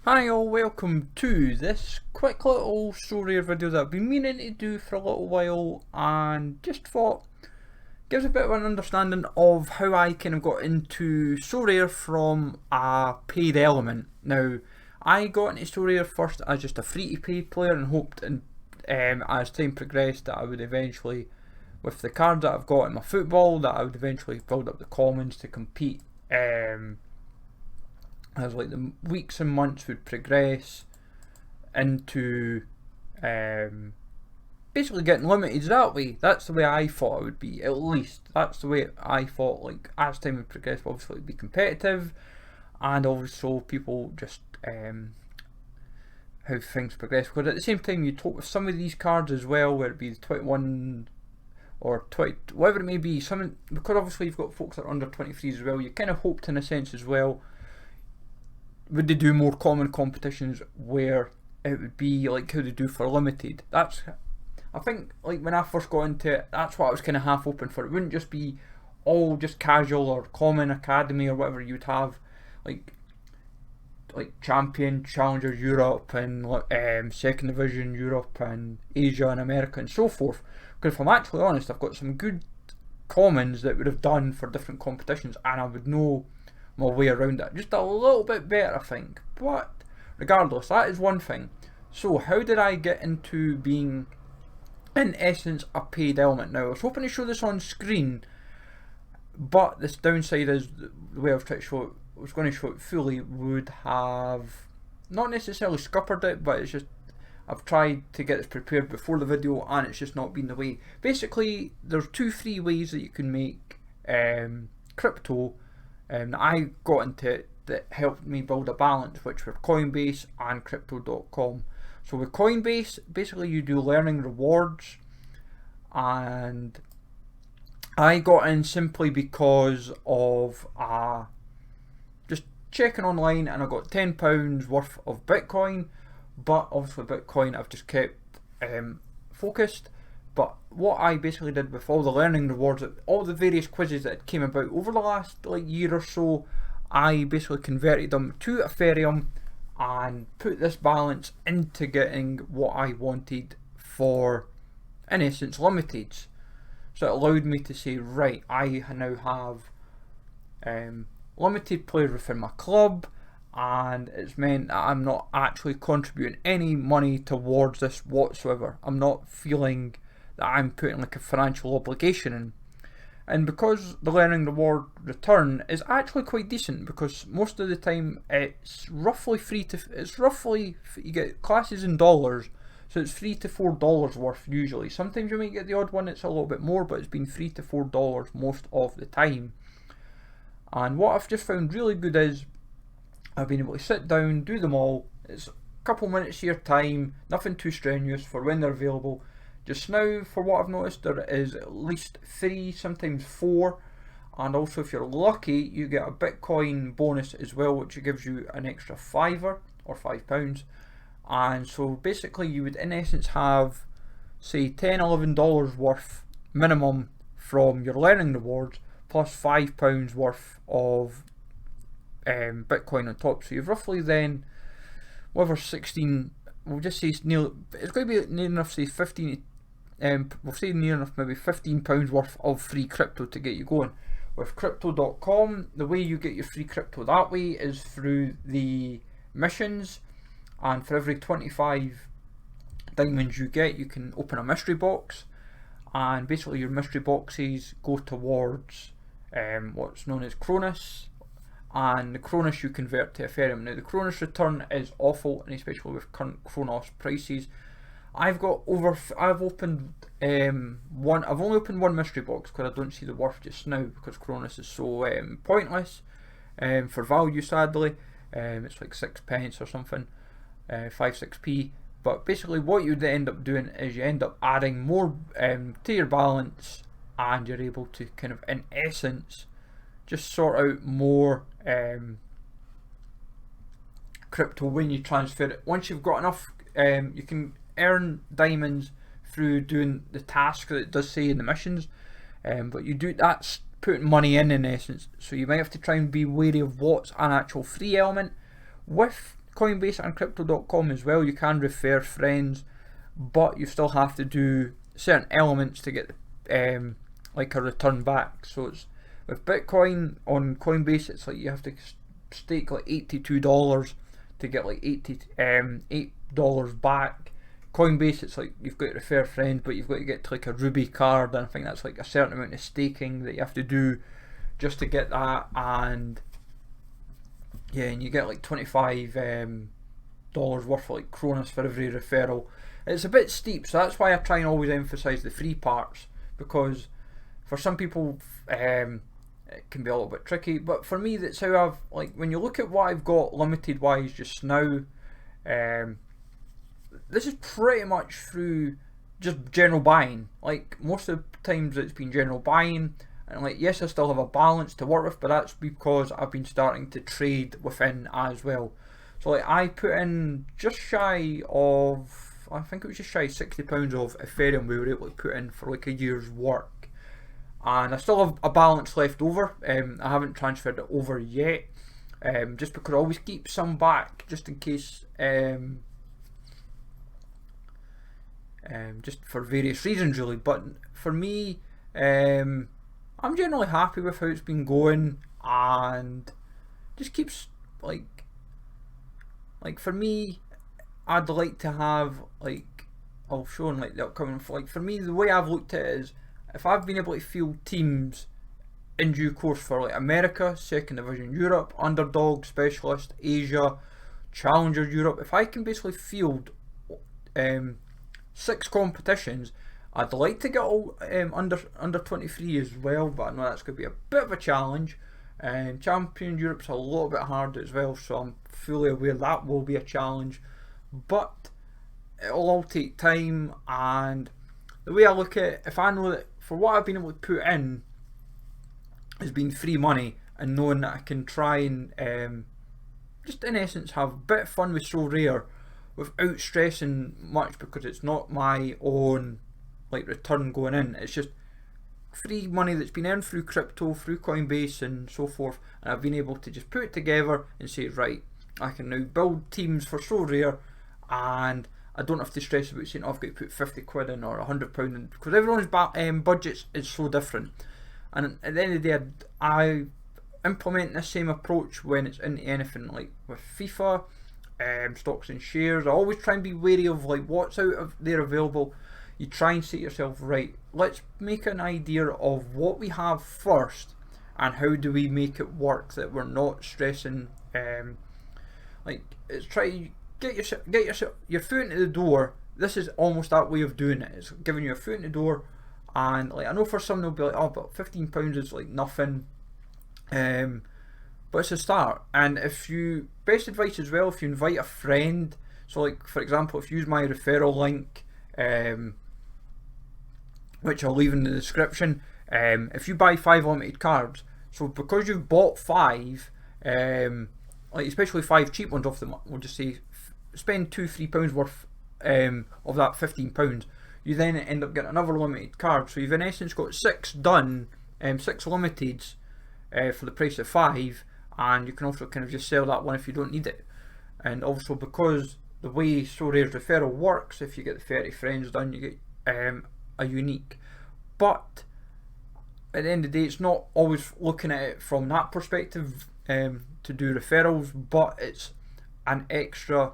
Hi all, welcome to this quick little Sorare video that I've been meaning to do for a little while, and just thought gives a bit of an understanding of how I kind of got into Sorare from a paid element. Now, I got into Sorare first as just a free to play player and hoped, and as time progressed, that I would eventually, with the cards that I've got in my football, that I would eventually build up the commons to compete. As like the weeks and months would progress into basically getting limited that way. That's the way I thought it would be, at least. That's the way I thought, like, as time would progress, obviously it would be competitive, and also people just how things progress. Because at the same time, you talk with some of these cards as well, where it be the 21 or 20, whatever it may be, something, because obviously you've got folks that are under 23 as well, you kind of hoped in a sense as well, would they do more common competitions where it would be like how they do for limited. That's, I think, like when I first got into it, that's what I was kind of half open for. It wouldn't just be all just casual or common academy or whatever. You'd have like champion, challenger Europe, and second division Europe and Asia and America and so forth. Because if I'm actually honest, I've got some good commons that would have done for different competitions, and I would know my way around it just a little bit better, I think. But regardless, that is one thing. So how did I get into being, in essence, a paid element? Now, I was hoping to show this on screen, but this downside is the way I've tried to show it, I was going to show it fully, would have not necessarily scuppered it, but it's just I've tried to get this prepared before the video and it's just not been the way. Basically, there's two free ways that you can make crypto that I got into it that helped me build a balance, which were Coinbase and Crypto.com. So with Coinbase, basically you do learning rewards, and I got in simply because of just checking online, and I got £10 worth of Bitcoin, but obviously Bitcoin I've just kept focused. But what I basically did with all the learning rewards, all the various quizzes that came about over the last like year or so, I basically converted them to Ethereum and put this balance into getting what I wanted for, in essence, limiteds. So it allowed me to say, right, I now have limited players within my club, and it's meant that I'm not actually contributing any money towards this whatsoever. I'm not feeling that I'm putting like a financial obligation in. And because the learning reward return is actually quite decent, because most of the time it's roughly you get classes in dollars, so it's $3 to $4 worth usually. Sometimes you might get the odd one that's a little bit more, but it's been $3 to $4 most of the time. And what I've just found really good is I've been able to sit down, do them all. It's a couple minutes of your time, nothing too strenuous for when they're available. Just now, for what I've noticed, there is at least 3, sometimes 4, and also if you're lucky, you get a Bitcoin bonus as well, which gives you an extra £5 or £5. And so basically you would in essence have, say, $10–11 worth minimum from your learning rewards, plus £5 worth of Bitcoin on top. So you've roughly then, whatever, 16, we'll just say it's near, it's going to be near enough, say 15, we'll say near enough maybe £15 worth of free crypto to get you going. With Crypto.com, the way you get your free crypto that way is through the missions, and for every 25 diamonds you get, you can open a mystery box, and basically your mystery boxes go towards what's known as Cronus, and the Cronus you convert to Ethereum. Now the Cronus return is awful, and especially with current Cronos prices. I've opened I've only opened one mystery box because I don't see the worth just now, because Cronus is so pointless for value, sadly. It's like 6p or something, 5–6p. But basically what you'd end up doing is you end up adding more to your balance, and you're able to kind of, in essence, just sort out more crypto when you transfer it. Once you've got enough, you can earn diamonds through doing the task that it does say in the missions, but that's putting money in essence. So you might have to try and be wary of what's an actual free element. With Coinbase and Crypto.com as well, you can refer friends, but you still have to do certain elements to get like a return back. So it's with Bitcoin on Coinbase, it's like you have to stake like $82 to get like $8 back. Coinbase, it's like you've got to refer friends, but you've got to get to like a Ruby card, and I think that's like a certain amount of staking that you have to do just to get that. And yeah, and you get like $25 worth of like Cronus for every referral. It's a bit steep, so that's why I try and always emphasize the free parts, because for some people it can be a little bit tricky, but for me that's how I've, like, when you look at what I've got limited wise just now, this is pretty much through just general buying. Like most of the times it's been general buying, and like yes, I still have a balance to work with, but that's because I've been starting to trade within as well. So like I put in just shy of, I think it was just shy of £60 of Ethereum we were able to put in for like a year's work, and I still have a balance left over. I haven't transferred it over yet, just because I always keep some back just in case, just for various reasons really. But for me, I'm generally happy with how it's been going, and just keeps like for me, I'd like to have, like, I'll show in like the upcoming, like for me the way I've looked at it is, if I've been able to field teams in due course for like America, Second Division Europe, Underdog, Specialist, Asia, Challenger Europe, if I can basically field 6 competitions, I'd like to get all under 23 as well, but I know that's going to be a bit of a challenge. Champion Europe's a little bit hard as well, so I'm fully aware that will be a challenge, but it'll all take time. And the way I look at it, if I know that for what I've been able to put in has been free money, and knowing that I can try and just in essence have a bit of fun with Sorare without stressing much, because it's not my own like return going in, it's just free money that's been earned through crypto, through Coinbase and so forth, and I've been able to just put it together and say, right, I can now build teams for Sorare, and I don't have to stress about saying, oh, I've got to put 50 quid in or £100 in, because everyone's budgets is so different. And at the end of the day, I implement the same approach when it's into anything, like with FIFA, stocks and shares. I always try and be wary of like what's out of there available. You try and say to yourself, right, let's make an idea of what we have first, and how do we make it work that we're not stressing. Like, it's try to get your foot into the door. This is almost that way of doing it. It's giving you a foot in the door, and like I know for some they'll be like, oh, but £15 is like nothing, but it's a start. And if you, best advice as well, if you invite a friend, so like for example, if you use my referral link, which I'll leave in the description, if you buy 5 limited cards, so because you've bought 5, like especially 5 cheap ones off them, we'll just say spend £2-3 worth of that £15, you then end up getting another limited card. So you've in essence got 6 done, 6 limiteds for the price of 5, and you can also kind of just sell that one if you don't need it. And also, because the way Sorare's referral works, if you get the 30 friends done, you get a unique. But at the end of the day, it's not always looking at it from that perspective to do referrals, but it's an extra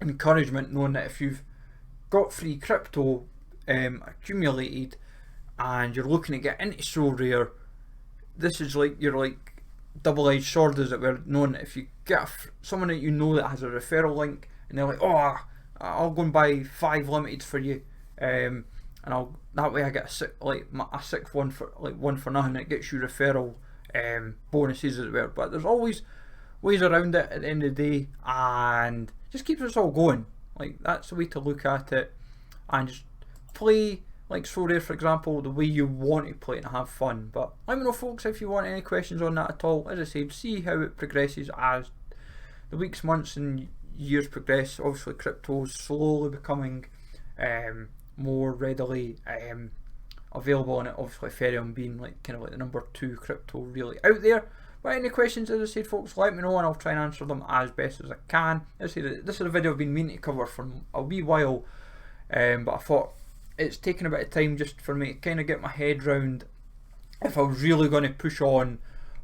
encouragement knowing that if you've got free crypto accumulated and you're looking to get into Sorare, this is like your like double-edged sword, as it were, knowing that if you get someone that you know that has a referral link and they're like, oh, I'll go and buy 5 limiteds for you, and that way I get a 6th one for like 1 for nothing. It gets you referral bonuses, as it were. But there's always ways around it at the end of the day, and just keeps us all going. Like, that's the way to look at it, and just play like Sorare, for example, the way you want to play it and have fun. But let me know, folks, if you want any questions on that at all. As I said, see how it progresses as the weeks, months and years progress. Obviously crypto's slowly becoming more readily available, and obviously Ethereum being like kind of like the number 2 crypto really out there. But any questions, as I said, folks, let me know and I'll try and answer them as best as I can. As I said, this is a video I've been meaning to cover for a wee while, but I thought it's taken a bit of time just for me to kind of get my head round if I was really going to push on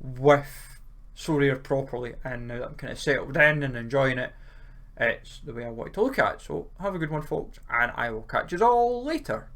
with Sorare properly. And now that I'm kind of settled in and enjoying it, it's the way I want to look at it. So have a good one, folks, and I will catch you all later.